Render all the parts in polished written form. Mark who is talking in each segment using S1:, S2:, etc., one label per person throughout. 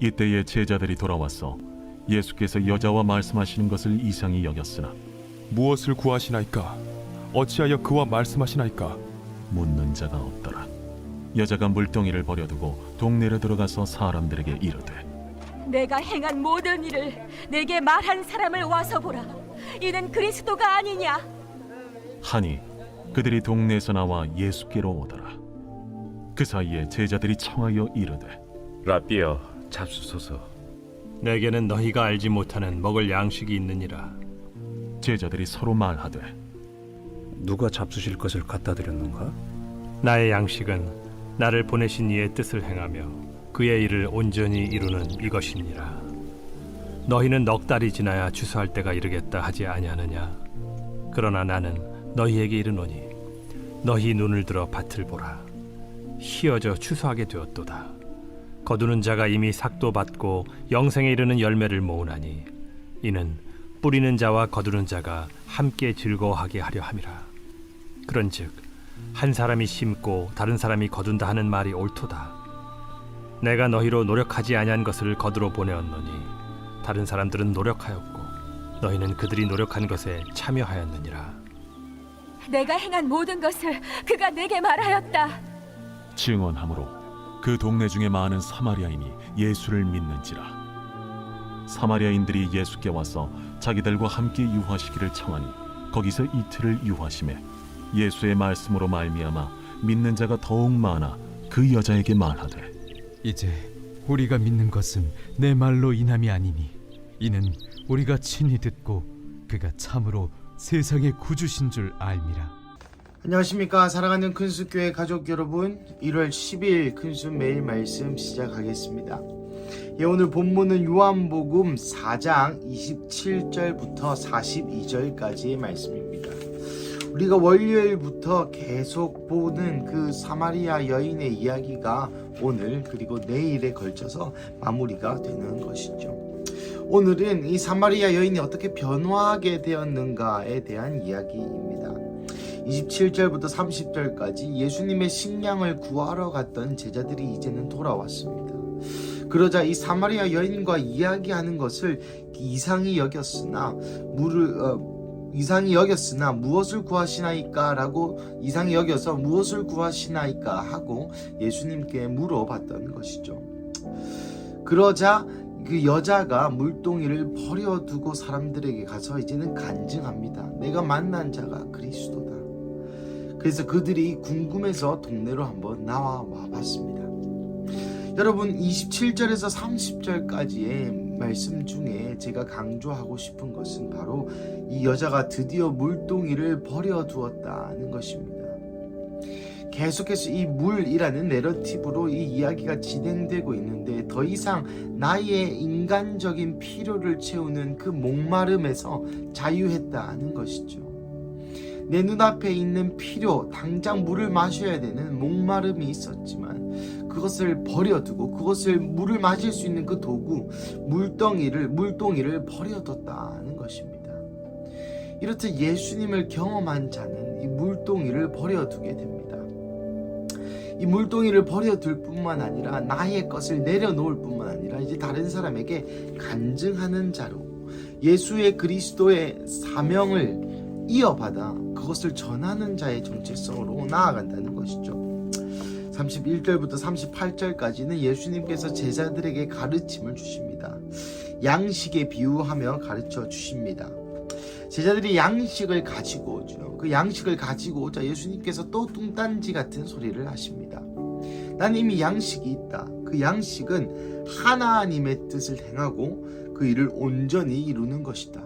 S1: 이때에 제자들이 돌아와서 예수께서 여자와 말씀하시는 것을 이상히 여겼으나
S2: 무엇을 구하시나이까? 어찌하여 그와 말씀하시나이까?
S1: 묻는 자가 없더라. 여자가 물동이를 버려두고 동네로 들어가서 사람들에게 이르되,
S3: 내가 행한 모든 일을 내게 말한 사람을 와서 보라. 이는 그리스도가 아니냐?
S1: 하니 그들이 동네에서 나와 예수께로 오더라. 그 사이에 제자들이 청하여 이르되,
S4: 라삐여, 잡수소서.
S5: 내게는 너희가 알지 못하는 먹을 양식이 있느니라.
S1: 제자들이 서로 말하되,
S6: 누가 잡수실 것을 갖다 드렸는가?
S5: 나의 양식은 나를 보내신 이의 뜻을 행하며 그의 일을 온전히 이루는 이것이니라. 너희는 넉 달이 지나야 추수할 때가 이르겠다 하지 아니하느냐? 그러나 나는 너희에게 이르노니 너희 눈을 들어 밭을 보라. 희어져 추수하게 되었도다. 거두는 자가 이미 삭도 받고 영생에 이르는 열매를 모으나니 이는 뿌리는 자와 거두는 자가 함께 즐거워하게 하려 함이라. 그런즉 한 사람이 심고 다른 사람이 거둔다 하는 말이 옳도다. 내가 너희로 노력하지 아니한 것을 거두러 보내었노니 다른 사람들은 노력하였고 너희는 그들이 노력한 것에 참여하였느니라.
S3: 내가 행한 모든 것을 그가 내게 말하였다.
S1: 증언하므로 그 동네 중에 많은 사마리아인이 예수를 믿는지라. 사마리아인들이 예수께 와서 자기들과 함께 유하시기를 청하니 거기서 이틀을 유하심에 예수의 말씀으로 말미암아 믿는 자가 더욱 많아 그 여자에게 말하되,
S7: 이제 우리가 믿는 것은 내 말로 인함이 아니니 이는 우리가 친히 듣고 그가 참으로 세상의 구주신 줄 알미라.
S8: 안녕하십니까. 사랑하는 큰숲교회 가족 여러분, 1월 10일 큰숲 매일 말씀 시작하겠습니다. 오늘 본문은 요한복음 4장 27절부터 42절까지의 말씀입니다. 우리가 월요일부터 계속 보는 그 사마리아 여인의 이야기가 오늘 그리고 내일에 걸쳐서 마무리가 되는 것이죠. 오늘은 이 사마리아 여인이 어떻게 변화하게 되었는가에 대한 이야기입니다. 27절부터 30절까지 예수님의 식량을 구하러 갔던 제자들이 이제는 돌아왔습니다. 그러자 이 사마리아 여인과 이야기하는 것을 이상히 여겼으나 무엇을 구하시나이까? 라고 이상히 여겨서 무엇을 구하시나이까? 하고 예수님께 물어봤던 것이죠. 그러자 그 여자가 물동이를 버려두고 사람들에게 가서 이제는 간증합니다. 내가 만난 자가 그리스도다. 그래서 그들이 궁금해서 동네로 한번 나와 봤습니다. 여러분, 27절에서 30절까지의 말씀 중에 제가 강조하고 싶은 것은 바로 이 여자가 드디어 물동이를 버려두었다는 것입니다. 계속해서 이 물이라는 내러티브로 이 이야기가 진행되고 있는데 더 이상 나의 인간적인 필요를 채우는 그 목마름에서 자유했다는 것이죠. 내 눈앞에 있는 필요, 당장 물을 마셔야 되는 목마름이 있었지만 그것을 버려두고 그것을 물을 마실 수 있는 그 도구, 물동이를 버려뒀다는 것입니다. 이렇듯 예수님을 경험한 자는 이 물동이를 버려두게 됩니다. 이 물동이를 버려둘 뿐만 아니라 나의 것을 내려놓을 뿐만 아니라 이제 다른 사람에게 간증하는 자로 예수의 그리스도의 사명을 이어받아 그것을 전하는 자의 정체성으로 나아간다는 것이죠. 31절부터 38절까지는 예수님께서 제자들에게 가르침을 주십니다. 양식에 비유하며 가르쳐 주십니다. 제자들이 양식을 가지고 오죠. 그 양식을 가지고 오자 예수님께서 또 뚱딴지 같은 소리를 하십니다. 난 이미 양식이 있다. 그 양식은 하나님의 뜻을 행하고 그 일을 온전히 이루는 것이다.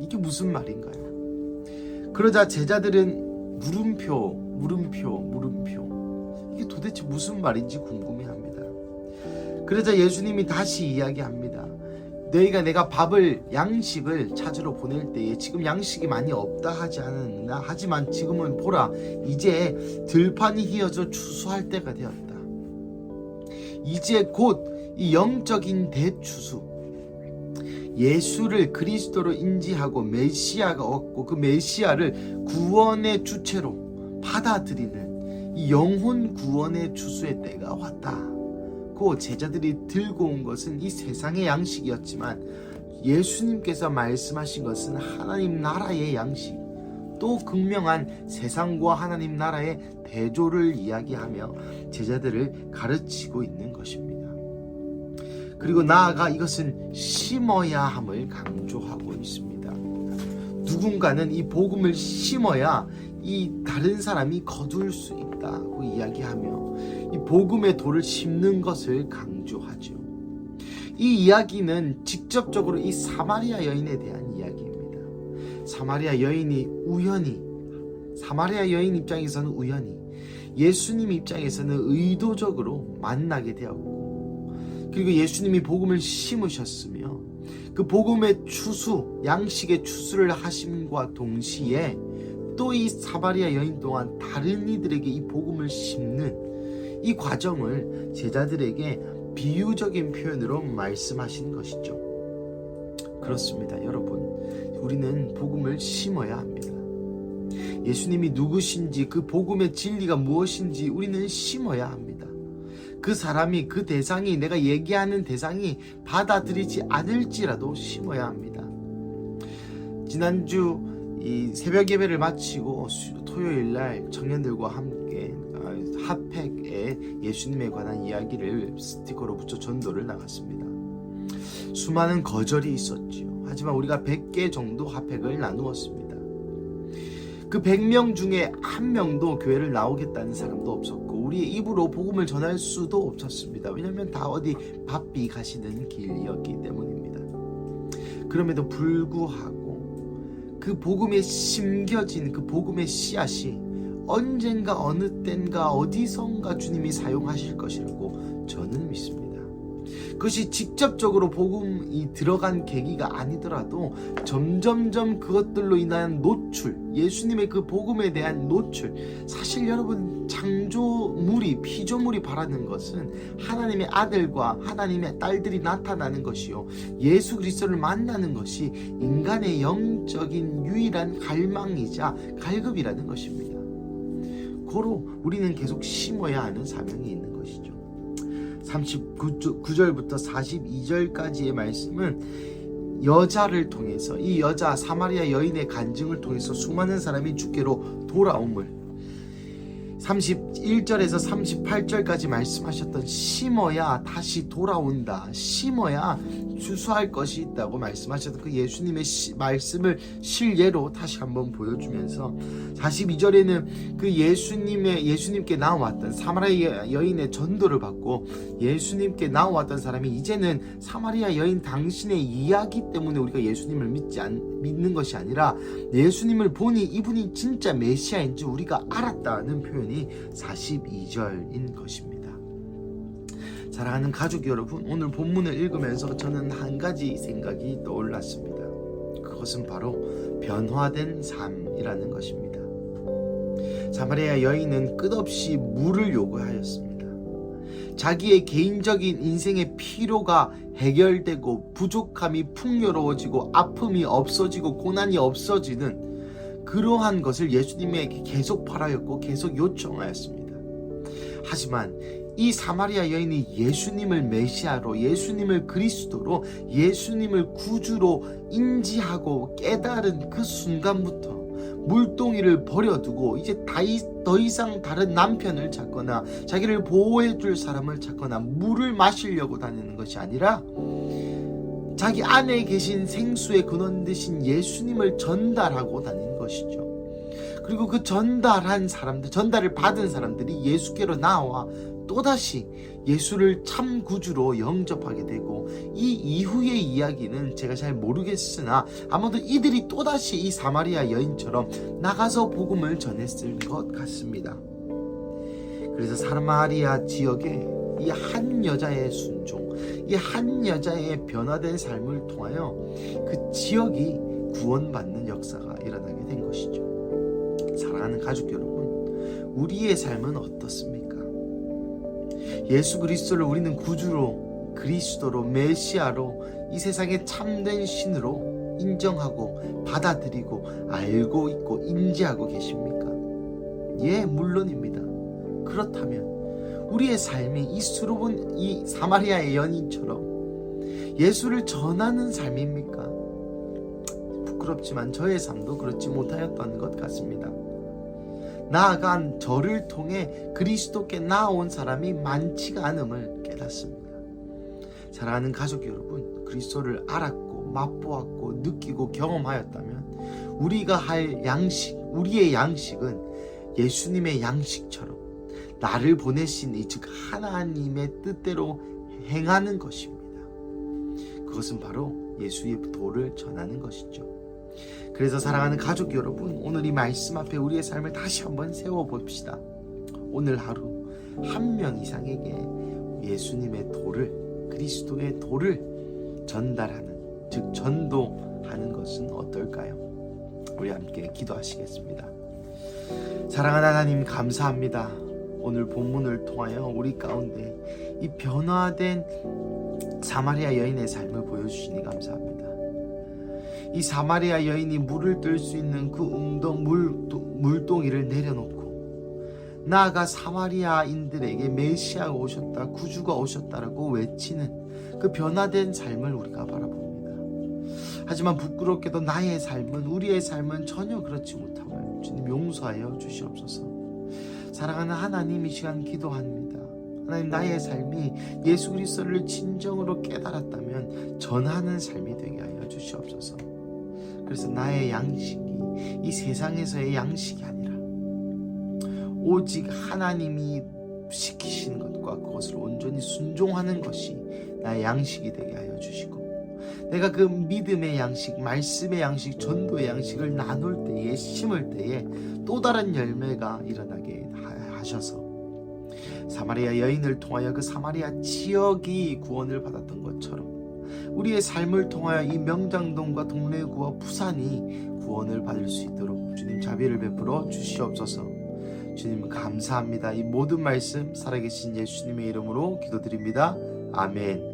S8: 이게 무슨 말인가요? 그러자 제자들은 물음표 이게 도대체 무슨 말인지 궁금해합니다. 그러자 예수님이 다시 이야기합니다. 내가 양식을 찾으러 보낼 때에 지금 양식이 많이 없다 하지 않았나? 하지만 지금은 보라, 이제 들판이 휘어져 추수할 때가 되었다. 이제 곧 이 영적인 대추수, 예수를 그리스도로 인지하고 메시아가 왔고 그 메시아를 구원의 주체로 받아들이는 이 영혼 구원의 주수의 때가 왔다고 제자들이 들고 온 것은 이 세상의 양식이었지만 예수님께서 말씀하신 것은 하나님 나라의 양식, 또 극명한 세상과 하나님 나라의 대조를 이야기하며 제자들을 가르치고 있는 것입니다. 그리고 나아가 이것은 심어야 함을 강조하고 있습니다. 누군가는 이 복음을 심어야 이 다른 사람이 거둘 수 있다고 이야기하며 이 복음의 돌을 심는 것을 강조하죠. 이 이야기는 직접적으로 이 사마리아 여인에 대한 이야기입니다. 사마리아 여인이 사마리아 여인 입장에서는 우연히, 예수님 입장에서는 의도적으로 만나게 되었고, 그리고 예수님이 복음을 심으셨으며 그 복음의 추수, 양식의 추수를 하심과 동시에 또 이 사마리아 여인 또한 다른 이들에게 이 복음을 심는 이 과정을 제자들에게 비유적인 표현으로 말씀하신 것이죠. 그렇습니다, 여러분. 우리는 복음을 심어야 합니다. 예수님이 누구신지, 그 복음의 진리가 무엇인지 우리는 심어야 합니다. 그 사람이, 그 대상이, 내가 얘기하는 대상이 받아들이지 않을지라도 심어야 합니다. 지난주 이 새벽 예배를 마치고 토요일날 청년들과 함께 핫팩에 예수님에 관한 이야기를 스티커로 붙여 전도를 나갔습니다. 수많은 거절이 있었지요. 하지만 우리가 100개 정도 핫팩을 나누었습니다. 그 100명 중에 한 명도 교회를 나오겠다는 사람도 없었고, 우리의 입으로 복음을 전할 수도 없었습니다. 왜냐하면 다 어디 바삐 가시는 길이었기 때문입니다. 그럼에도 불구하고 그 복음에 심겨진 그 복음의 씨앗이 언젠가 어느 땐가 어디선가 주님이 사용하실 것이라고 저는 믿습니다. 그것이 직접적으로 복음이 들어간 계기가 아니더라도 점점점 그것들로 인한 노출, 예수님의 그 복음에 대한 노출, 사실 여러분 창조물이, 피조물이 바라는 것은 하나님의 아들과 하나님의 딸들이 나타나는 것이요, 예수 그리스도를 만나는 것이 인간의 영적인 유일한 갈망이자 갈급이라는 것입니다. 고로 우리는 계속 심어야 하는 사명이 있는 것이죠. 39절부터 42절까지의 말씀은 여자를 통해서, 이 여자 사마리아 여인의 간증을 통해서 수많은 사람이 주께로 돌아옴을, 31절에서 38절까지 말씀하셨던 심어야 다시 돌아온다, 심어야 추수할 것이 있다고 말씀하셨던 그 예수님의 말씀을 실예로 다시 한번 보여주면서 42절에는 그 예수님께 나왔던 사마리아 여인의 전도를 받고 예수님께 나왔던 사람이 이제는 사마리아 여인 당신의 이야기 때문에 우리가 예수님을 믿는 것이 아니라 예수님을 보니 이분이 진짜 메시아인지 우리가 알았다는 표현이 42절인 것입니다. 사랑하는 가족 여러분, 오늘 본문을 읽으면서 저는 한 가지 생각이 떠올랐습니다. 그것은 바로 변화된 삶이라는 것입니다. 사마리아 여인은 끝없이 물을 요구하였습니다. 자기의 개인적인 인생의 필요가 해결되고 부족함이 풍요로워지고 아픔이 없어지고 고난이 없어지는 그러한 것을 예수님에게 계속 바라였고 계속 요청하였습니다. 하지만 이 사마리아 여인이 예수님을 메시아로, 예수님을 그리스도로, 예수님을 구주로 인지하고 깨달은 그 순간부터 물동이를 버려두고 이제 더 이상 다른 남편을 찾거나 자기를 보호해줄 사람을 찾거나 물을 마시려고 다니는 것이 아니라 자기 안에 계신 생수의 근원 되신 예수님을 전달하고 다니는 것이죠. 그리고 그 전달을 받은 사람들이 예수께로 나와 또다시 예수를 참 구주로 영접하게 되고, 이 이후의 이야기는 제가 잘 모르겠으나 아마도 이들이 또다시 이 사마리아 여인처럼 나가서 복음을 전했을 것 같습니다. 그래서 사마리아 지역에 이 한 여자의 순종, 이 한 여자의 변화된 삶을 통하여 그 지역이 구원받는 역사가 일어나게 된 것이죠. 사랑하는 가족 여러분, 우리의 삶은 어떻습니까? 예수 그리스도를 우리는 구주로, 그리스도로, 메시아로, 이 세상의 참된 신으로 인정하고 받아들이고 알고 있고 인지하고 계십니까? 예, 물론입니다. 그렇다면 우리의 삶이 이 수로본 이 사마리아의 연인처럼 예수를 전하는 삶입니까? 부끄럽지만 저의 삶도 그렇지 못하였던 것 같습니다. 나아간 저를 통해 그리스도께 나아온 사람이 많지가 않음을 깨닫습니다. 사랑하는 가족 여러분, 그리스도를 알았고 맛보았고 느끼고 경험하였다면 우리가 할 양식, 우리의 양식은 예수님의 양식처럼 나를 보내신 이 즉 하나님의 뜻대로 행하는 것입니다. 그것은 바로 예수의 도를 전하는 것이죠. 그래서 사랑하는 가족 여러분, 오늘 이 말씀 앞에 우리의 삶을 다시 한번 세워봅시다. 오늘 하루 한 명 이상에게 예수님의 도를, 그리스도의 도를 전달하는, 즉 전도하는 것은 어떨까요? 우리 함께 기도하시겠습니다. 사랑하는 하나님, 감사합니다. 오늘 본문을 통하여 우리 가운데 이 변화된 사마리아 여인의 삶을 보여주시니 감사합니다. 이 사마리아 여인이 물을 뜰 수 있는 그 물동이를 내려놓고 나아가 사마리아인들에게 메시아가 오셨다, 구주가 오셨다라고 외치는 그 변화된 삶을 우리가 바라봅니다. 하지만 부끄럽게도 나의 삶은, 우리의 삶은 전혀 그렇지 못함을 주님 용서하여 주시옵소서. 사랑하는 하나님, 이 시간 기도합니다. 하나님, 나의 삶이 예수 그리스도를 진정으로 깨달았다면 전하는 삶이 되게 하여 주시옵소서. 그래서 나의 양식이 이 세상에서의 양식이 아니라 오직 하나님이 시키신 것과 그것을 온전히 순종하는 것이 나의 양식이 되게 하여 주시고, 내가 그 믿음의 양식, 말씀의 양식, 전도의 양식을 나눌 때에, 심을 때에 또 다른 열매가 일어나게 하셔서 사마리아 여인을 통하여 그 사마리아 지역이 구원을 받았던 것처럼 우리의 삶을 통하여 이 명장동과 동래구와 부산이 구원을 받을 수 있도록 주님 자비를 베풀어 주시옵소서. 주님 감사합니다. 이 모든 말씀 살아계신 예수님의 이름으로 기도드립니다. 아멘.